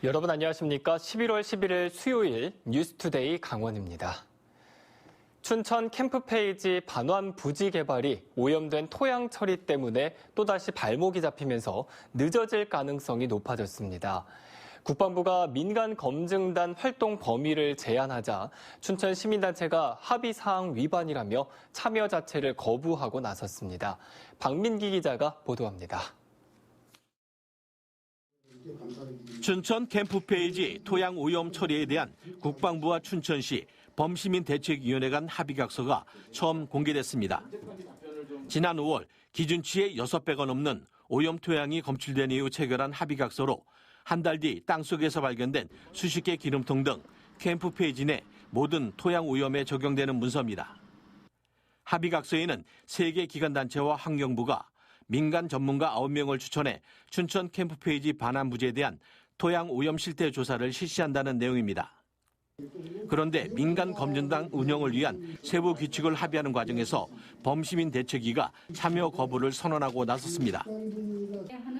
여러분 안녕하십니까? 11월 11일 수요일 뉴스투데이 강원입니다. 춘천 캠프페이지 반환 부지 개발이 오염된 토양 처리 때문에 또다시 발목이 잡히면서 늦어질 가능성이 높아졌습니다. 국방부가 민간 검증단 활동 범위를 제한하자 춘천 시민단체가 합의사항 위반이라며 참여 자체를 거부하고 나섰습니다. 박민기 기자가 보도합니다. 춘천 캠프페이지 토양 오염 처리에 대한 국방부와 춘천시 범시민대책위원회 간 합의각서가 처음 공개됐습니다. 지난 5월 기준치의 6배가 넘는 오염 토양이 검출된 이후 체결한 합의각서로 한 달 뒤 땅속에서 발견된 수십 개 기름통 등 캠프페이지 내 모든 토양 오염에 적용되는 문서입니다. 합의각서에는 3개 기관단체와 환경부가 민간 전문가 9명을 추천해 춘천 캠프페이지 반환 부지에 대한 토양 오염 실태 조사를 실시한다는 내용입니다. 그런데 민간 검증단 운영을 위한 세부 규칙을 합의하는 과정에서 범시민대책위가 참여 거부를 선언하고 나섰습니다.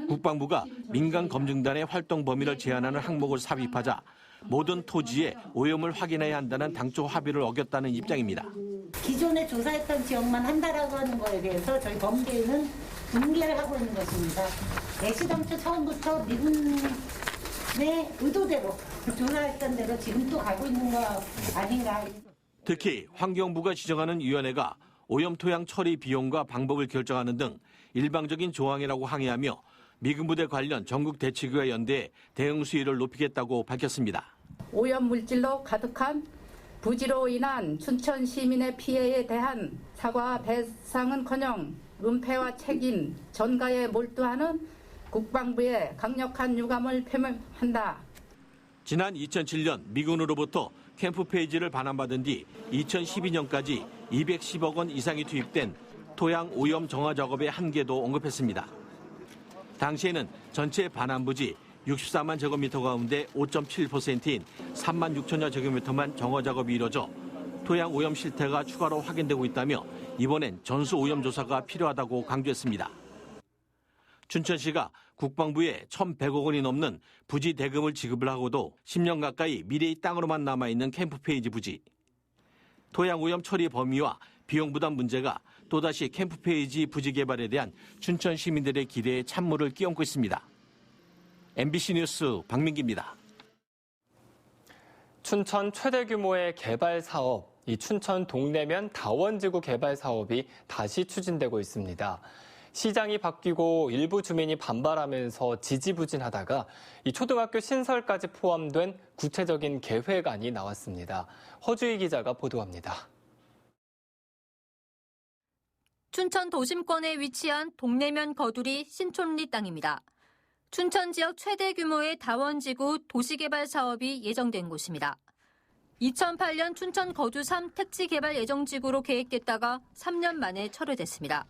국방부가 민간 검증단의 활동 범위를 제한하는 항목을 삽입하자 모든 토지에 오염을 확인해야 한다는 당초 합의를 어겼다는 입장입니다. 기존에 조사했던 지역만 한다라고 하는 거에 대해서 저희 범계에는 응계를 하고 있는 것입니다. 애시당초 처음부터 미군의 의도대로 조사했던 대로 지금 또 가고 있는 거 아닌가. 특히 환경부가 지정하는 위원회가 오염 토양 처리 비용과 방법을 결정하는 등 일방적인 조항이라고 항의하며 미군부대 관련 전국 대책위와 연대해 대응 수위를 높이겠다고 밝혔습니다. 오염 물질로 가득한 부지로 인한 춘천 시민의 피해에 대한 사과와 배상은커녕 은폐와 책임, 전가에 몰두하는 국방부의 강력한 유감을 표명한다. 지난 2007년 미군으로부터 캠프페이지를 반환받은 뒤 2012년까지 210억 원 이상이 투입된 토양 오염 정화 작업의 한계도 언급했습니다. 당시에는 전체 반환부지 64만 제곱미터 가운데 5.7%인 3만 6천여 제곱미터만 정화 작업이 이뤄져 토양 오염 실태가 추가로 확인되고 있다며 이번엔 전수 오염 조사가 필요하다고 강조했습니다. 춘천시가 국방부에 1,100억 원이 넘는 부지 대금을 지급을 하고도 10년 가까이 미래의 땅으로만 남아있는 캠프페이지 부지. 토양 오염 처리 범위와 비용 부담 문제가 또다시 캠프페이지 부지 개발에 대한 춘천 시민들의 기대에 찬물을 끼얹고 있습니다. MBC 뉴스 박민기입니다. 춘천 최대 규모의 개발 사업, 이 춘천 동내면 다원지구 개발 사업이 다시 추진되고 있습니다. 시장이 바뀌고 일부 주민이 반발하면서 지지부진하다가 이 초등학교 신설까지 포함된 구체적인 계획안이 나왔습니다. 허주희 기자가 보도합니다. 춘천 도심권에 위치한 동내면 거두리 신촌리 땅입니다. 춘천 지역 최대 규모의 다원지구 도시개발 사업이 예정된 곳입니다. 2008년 춘천 거두 3 택지개발 예정지구로 계획됐다가 3년 만에 철회됐습니다.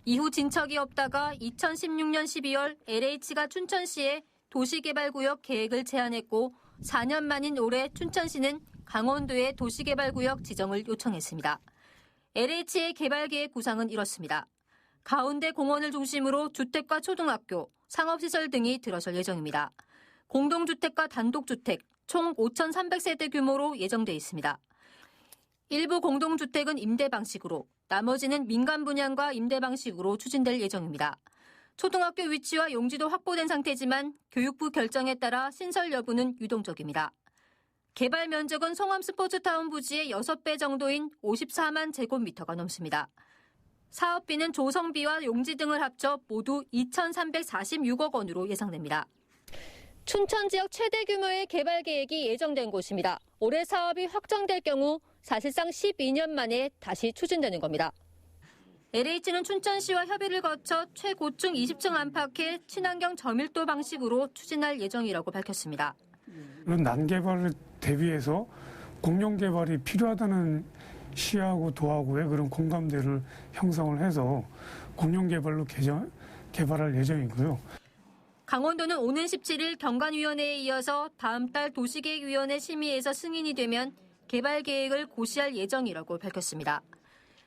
이후 진척이 없다가 2016년 12월 LH가 춘천시에 도시개발구역 계획을 제안했고 4년 만인 올해 춘천시는 강원도의 도시개발구역 지정을 요청했습니다. LH의 개발계획 구상은 이렇습니다. 가운데 공원을 중심으로 주택과 초등학교, 상업시설 등이 들어설 예정입니다. 공동주택과 단독주택 총 5,300세대 규모로 예정돼 있습니다. 일부 공동주택은 임대 방식으로, 나머지는 민간 분양과 임대 방식으로 추진될 예정입니다. 초등학교 위치와 용지도 확보된 상태지만 교육부 결정에 따라 신설 여부는 유동적입니다. 개발 면적은 송암 스포츠타운 부지의 6배 정도인 54만 제곱미터가 넘습니다. 사업비는 조성비와 용지 등을 합쳐 모두 2,346억 원으로 예상됩니다. 춘천 지역 최대 규모의 개발 계획이 예정된 곳입니다. 올해 사업이 확정될 경우 사실상 12년 만에 다시 추진되는 겁니다. LH는 춘천시와 협의를 거쳐 최고층 20층 안팎의 친환경 저밀도 방식으로 추진할 예정이라고 밝혔습니다. 이런 난개발을 대비해서 공룡개발이 필요하다는 시하고 도하고의 그런 공감대를 형성을 해서 공룡개발로 개발할 예정이고요. 강원도는 오는 17일 경관위원회에 이어서 다음 달 도시계획위원회 심의에서 승인이 되면 개발 계획을 고시할 예정이라고 밝혔습니다.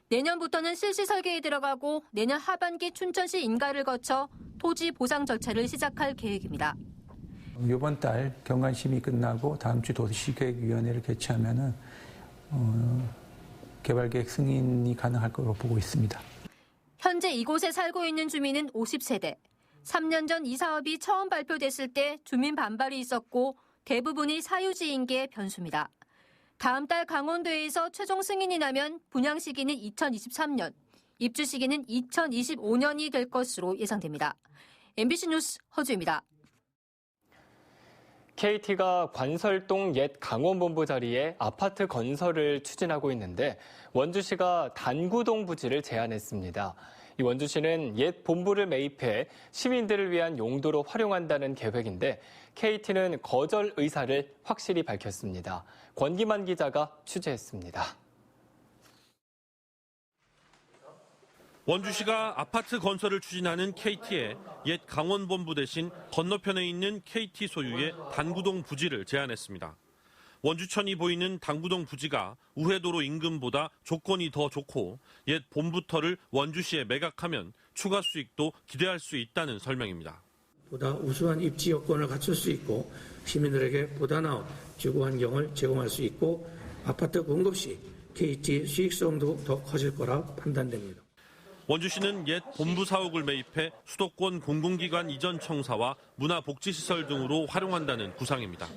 내년부터는 실시 설계에 들어가고 내년 하반기 춘천시 인가를 거쳐 토지 보상 절차를 시작할 계획입니다. 이번 달 경관심의 끝나고 다음 주 도시계획위원회를 개최하면은 개발계획 승인이 가능할 것으로 보고 있습니다. 현재 이곳에 살고 있는 주민은 50세대. 3년 전 이 사업이 처음 발표됐을 때 주민 반발이 있었고 대부분이 사유지인 게 변수입니다. 다음 달 강원도에서 최종 승인이 나면 분양 시기는 2023년, 입주 시기는 2025년이 될 것으로 예상됩니다. MBC 뉴스 허주입니다. KT가 관설동 옛 강원본부 자리에 아파트 건설을 추진하고 있는데 원주시가 단구동 부지를 제안했습니다. 이 원주시는 옛 본부를 매입해 시민들을 위한 용도로 활용한다는 계획인데 KT는 거절 의사를 확실히 밝혔습니다. 권기만 기자가 취재했습니다. 원주시가 아파트 건설을 추진하는 KT에 옛 강원본부 대신 건너편에 있는 KT 소유의 단구동 부지를 제안했습니다. 원주천이 보이는 단구동 부지가 우회도로 인근보다 조건이 더 좋고 옛 본부터를 원주시에 매각하면 추가 수익도 기대할 수 있다는 설명입니다. 보다 우수한 입지 여건을 갖출 수 있고 시민들에게 보다 나은 주거 환경을 제공할 수 있고 아파트 공급 시 KT 수익성도 더 커질 거라 판단됩니다. 원주시는 옛 본부 사옥을 매입해 수도권 공공기관 이전 청사와 문화복지시설 등으로 활용한다는 구상입니다.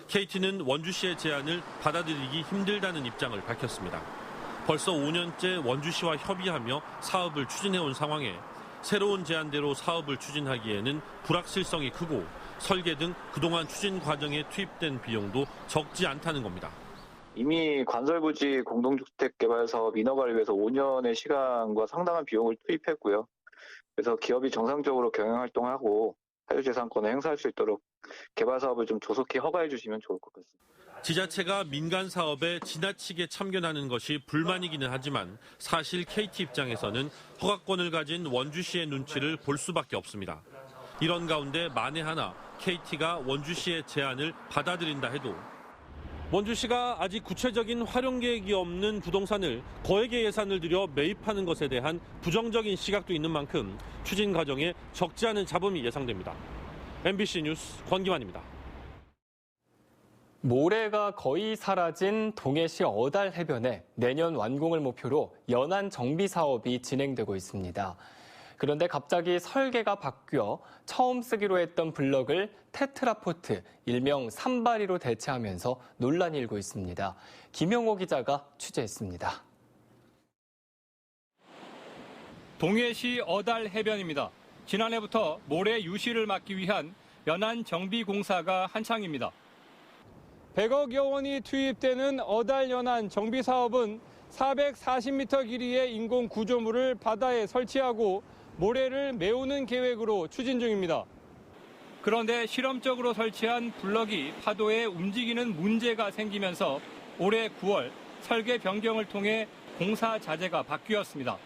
KT는 원주시의 제안을 받아들이기 힘들다는 입장을 밝혔습니다. 벌써 5년째 원주시와 협의하며 사업을 추진해온 상황에 새로운 제안대로 사업을 추진하기에는 불확실성이 크고 설계 등 그동안 추진 과정에 투입된 비용도 적지 않다는 겁니다. 이미 관설부지 공동주택 개발 사업 인허가를 위해서 5년의 시간과 상당한 비용을 투입했고요. 그래서 기업이 정상적으로 경영활동하고 사유재산권을 행사할 수 있도록 개발 사업을 좀 조속히 허가해 주시면 좋을 것 같습니다. 지자체가 민간 사업에 지나치게 참견하는 것이 불만이기는 하지만 사실 KT 입장에서는 허가권을 가진 원주시의 눈치를 볼 수밖에 없습니다. 이런 가운데 만에 하나 KT가 원주시의 제안을 받아들인다 해도 원주시가 아직 구체적인 활용 계획이 없는 부동산을 거액의 예산을 들여 매입하는 것에 대한 부정적인 시각도 있는 만큼 추진 과정에 적지 않은 잡음이 예상됩니다. MBC 뉴스 권기만입니다. 모래가 거의 사라진 동해시 어달 해변에 내년 완공을 목표로 연안 정비 사업이 진행되고 있습니다. 그런데 갑자기 설계가 바뀌어 처음 쓰기로 했던 블럭을 테트라포트, 일명 산바리로 대체하면서 논란이 일고 있습니다. 김영호 기자가 취재했습니다. 동해시 어달 해변입니다. 지난해부터 모래 유실을 막기 위한 연안 정비 공사가 한창입니다. 100억여 원이 투입되는 어달 연안 정비 사업은 440m 길이의 인공 구조물을 바다에 설치하고 모래를 메우는 계획으로 추진 중입니다. 그런데 실험적으로 설치한 블럭이 파도에 움직이는 문제가 생기면서 올해 9월 설계 변경을 통해 공사 자재가 바뀌었습니다.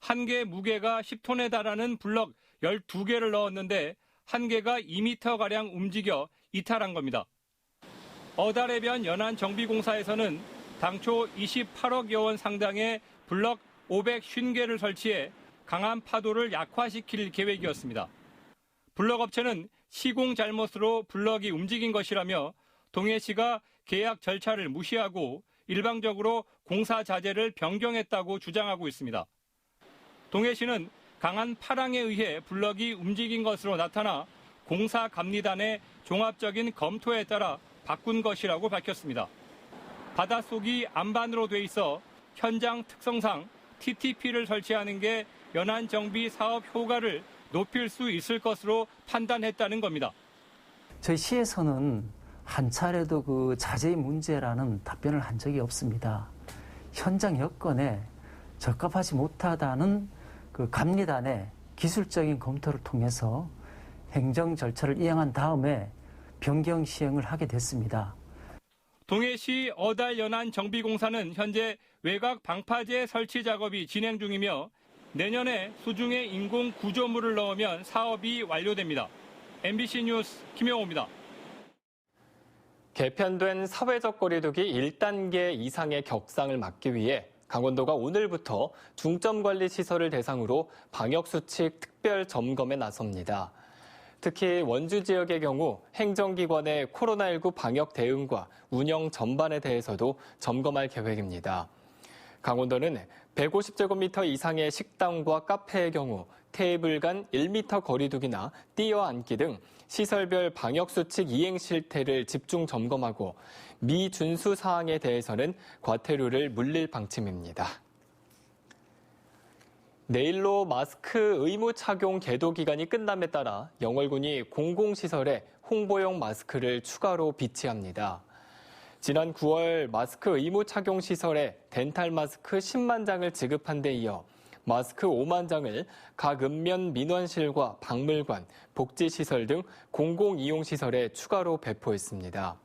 한 개 무게가 10톤에 달하는 블럭 12개를 넣었는데 한 개가 2m가량 움직여 이탈한 겁니다. 어달해변 연안 정비공사에서는 당초 28억여 원 상당의 블럭 550개를 설치해 강한 파도를 약화시킬 계획이었습니다. 블럭 업체는 시공 잘못으로 블럭이 움직인 것이라며 동해시가 계약 절차를 무시하고 일방적으로 공사 자재를 변경했다고 주장하고 있습니다. 동해시는 강한 파랑에 의해 블럭이 움직인 것으로 나타나 공사 감리단의 종합적인 검토에 따라 바꾼 것이라고 밝혔습니다. 바닷속이 안반으로 돼 있어 현장 특성상 TTP를 설치하는 게 연안 정비 사업 효과를 높일 수 있을 것으로 판단했다는 겁니다. 저희 시에서는 한 차례도 그 자재의 문제라는 답변을 한 적이 없습니다. 현장 여건에 적합하지 못하다는 그 감리단의 기술적인 검토를 통해서 행정 절차를 이행한 다음에 변경 시행을 하게 됐습니다. 동해시 어달 연안 정비공사는 현재 외곽 방파제 설치 작업이 진행 중이며 내년에 수중에 인공 구조물을 넣으면 사업이 완료됩니다. MBC 뉴스 김영호입니다. 개편된 사회적 거리두기 1단계 이상의 격상을 막기 위해 강원도가 오늘부터 중점관리 시설을 대상으로 방역수칙 특별 점검에 나섭니다. 특히 원주 지역의 경우 행정기관의 코로나19 방역 대응과 운영 전반에 대해서도 점검할 계획입니다. 강원도는 150제곱미터 이상의 식당과 카페의 경우 테이블 간 1m 거리두기나 뛰어앉기 등 시설별 방역수칙 이행 실태를 집중 점검하고 미준수 사항에 대해서는 과태료를 물릴 방침입니다. 내일로 마스크 의무 착용 계도 기간이 끝남에 따라 영월군이 공공시설에 홍보용 마스크를 추가로 비치합니다. 지난 9월 마스크 의무 착용 시설에 덴탈 마스크 10만 장을 지급한 데 이어 마스크 5만 장을 각 읍면 민원실과 박물관, 복지시설 등 공공이용시설에 추가로 배포했습니다.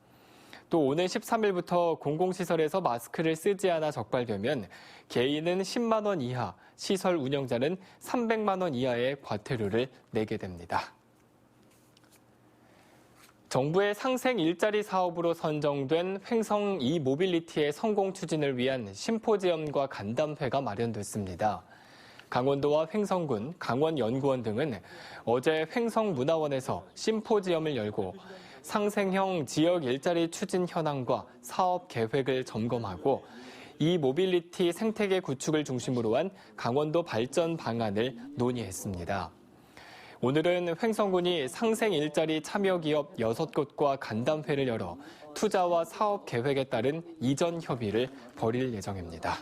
또 오는 13일부터 공공시설에서 마스크를 쓰지 않아 적발되면 개인은 10만 원 이하, 시설 운영자는 300만 원 이하의 과태료를 내게 됩니다. 정부의 상생 일자리 사업으로 선정된 횡성 이모빌리티의 성공 추진을 위한 심포지엄과 간담회가 마련됐습니다. 강원도와 횡성군, 강원연구원 등은 어제 횡성문화원에서 심포지엄을 열고 상생형 지역 일자리 추진 현황과 사업 계획을 점검하고 이 모빌리티 생태계 구축을 중심으로 한 강원도 발전 방안을 논의했습니다. 오늘은 횡성군이 상생 일자리 참여 기업 6곳과 간담회를 열어 투자와 사업 계획에 따른 이전 협의를 벌일 예정입니다.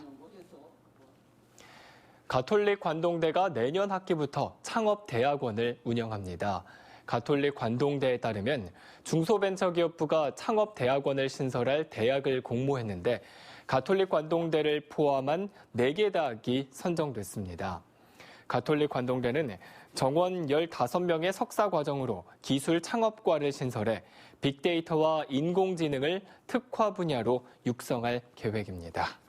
가톨릭 관동대가 내년 학기부터 창업대학원을 운영합니다. 가톨릭 관동대에 따르면 중소벤처기업부가 창업대학원을 신설할 대학을 공모했는데 가톨릭 관동대를 포함한 4개 대학이 선정됐습니다. 가톨릭 관동대는 정원 15명의 석사 과정으로 기술 창업과를 신설해 빅데이터와 인공지능을 특화 분야로 육성할 계획입니다.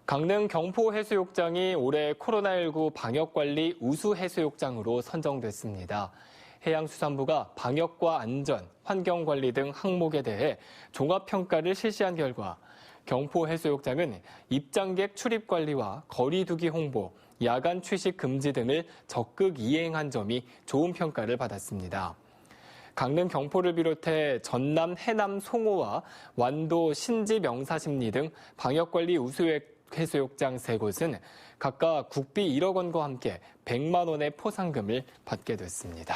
강릉 경포해수욕장이 올해 코로나19 방역관리 우수해수욕장으로 선정됐습니다. 해양수산부가 방역과 안전, 환경관리 등 항목에 대해 종합평가를 실시한 결과 경포해수욕장은 입장객 출입관리와 거리두기 홍보, 야간 취식 금지 등을 적극 이행한 점이 좋은 평가를 받았습니다. 강릉 경포를 비롯해 전남 해남 송호와 완도 신지 명사십리 등 방역관리 우수해수욕장 3곳은 각각 국비 1억 원과 함께 100만 원의 포상금을 받게 됐습니다.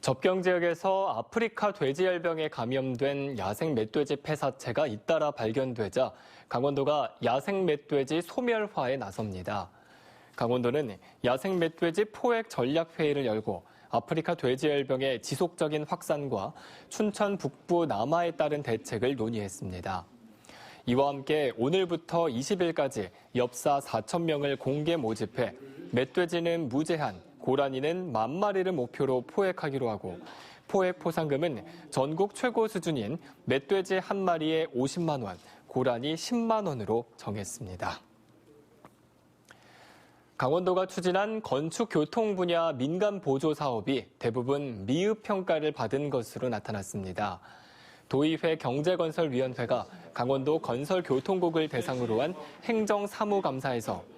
접경 지역에서 아프리카 돼지열병에 감염된 야생 멧돼지 폐사체가 잇따라 발견되자 강원도가 야생 멧돼지 소멸화에 나섭니다. 강원도는 야생 멧돼지 포획 전략회의를 열고 아프리카 돼지열병의 지속적인 확산과 춘천 북부 남하에 따른 대책을 논의했습니다. 이와 함께 오늘부터 20일까지 엽사 4,000명을 공개 모집해 멧돼지는 무제한, 고라니는 10,000마리를 목표로 포획하기로 하고 포획 포상금은 전국 최고 수준인 멧돼지 1마리에 50만 원, 고라니 10만 원으로 정했습니다. 강원도가 추진한 건축 교통 분야 민간 보조 사업이 대부분 미흡 평가를 받은 것으로 나타났습니다. 도의회 경제건설위원회가 강원도 건설교통국을 대상으로 한 행정사무감사에서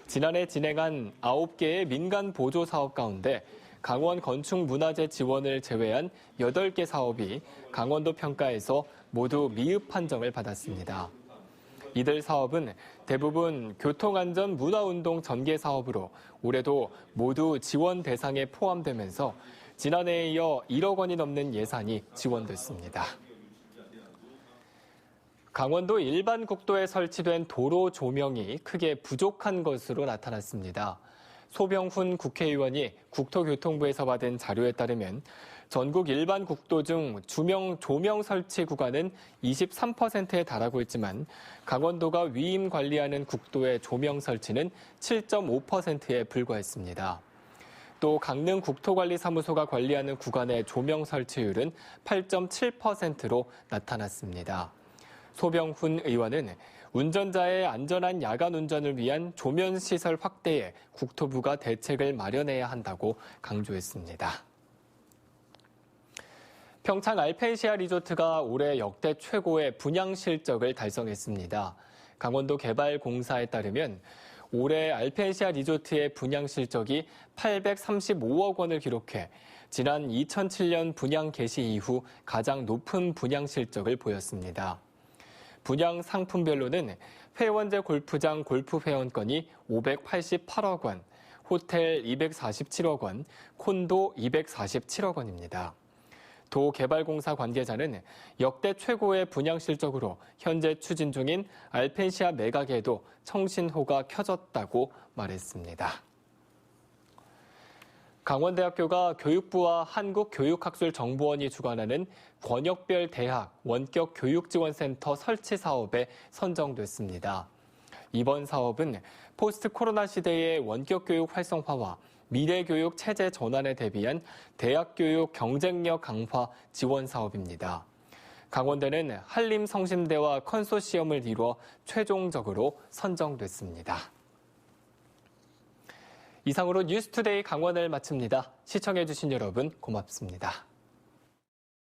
지난해 진행한 9개의 민간 보조 사업 가운데 강원 건축문화재 지원을 제외한 8개 사업이 강원도 평가에서 모두 미흡 판정을 받았습니다. 이들 사업은 대부분 교통안전 문화운동 전개 사업으로 올해도 모두 지원 대상에 포함되면서 지난해에 이어 1억 원이 넘는 예산이 지원됐습니다. 강원도 일반 국도에 설치된 도로 조명이 크게 부족한 것으로 나타났습니다. 소병훈 국회의원이 국토교통부에서 받은 자료에 따르면 전국 일반 국도 중 조명 설치 구간은 23%에 달하고 있지만 강원도가 위임 관리하는 국도의 조명 설치는 7.5%에 불과했습니다. 또 강릉 국토관리사무소가 관리하는 구간의 조명 설치율은 8.7%로 나타났습니다. 소병훈 의원은 운전자의 안전한 야간 운전을 위한 조명 시설 확대에 국토부가 대책을 마련해야 한다고 강조했습니다. 평창 알펜시아 리조트가 올해 역대 최고의 분양 실적을 달성했습니다. 강원도 개발공사에 따르면 올해 알펜시아 리조트의 분양 실적이 835억 원을 기록해 지난 2007년 분양 개시 이후 가장 높은 분양 실적을 보였습니다. 분양 상품별로는 회원제 골프장 골프 회원권이 588억 원, 호텔 247억 원, 콘도 247억 원입니다. 도개발공사 관계자는 역대 최고의 분양 실적으로 현재 추진 중인 알펜시아 매각에도 청신호가 켜졌다고 말했습니다. 강원대학교가 교육부와 한국교육학술정보원이 주관하는 권역별 대학 원격교육지원센터 설치 사업에 선정됐습니다. 이번 사업은 포스트 코로나 시대의 원격교육 활성화와 미래교육 체제 전환에 대비한 대학교육 경쟁력 강화 지원 사업입니다. 강원대는 한림성심대와 컨소시엄을 이루어 최종적으로 선정됐습니다. 이상으로 뉴스투데이 강원을 마칩니다. 시청해주신 여러분 고맙습니다.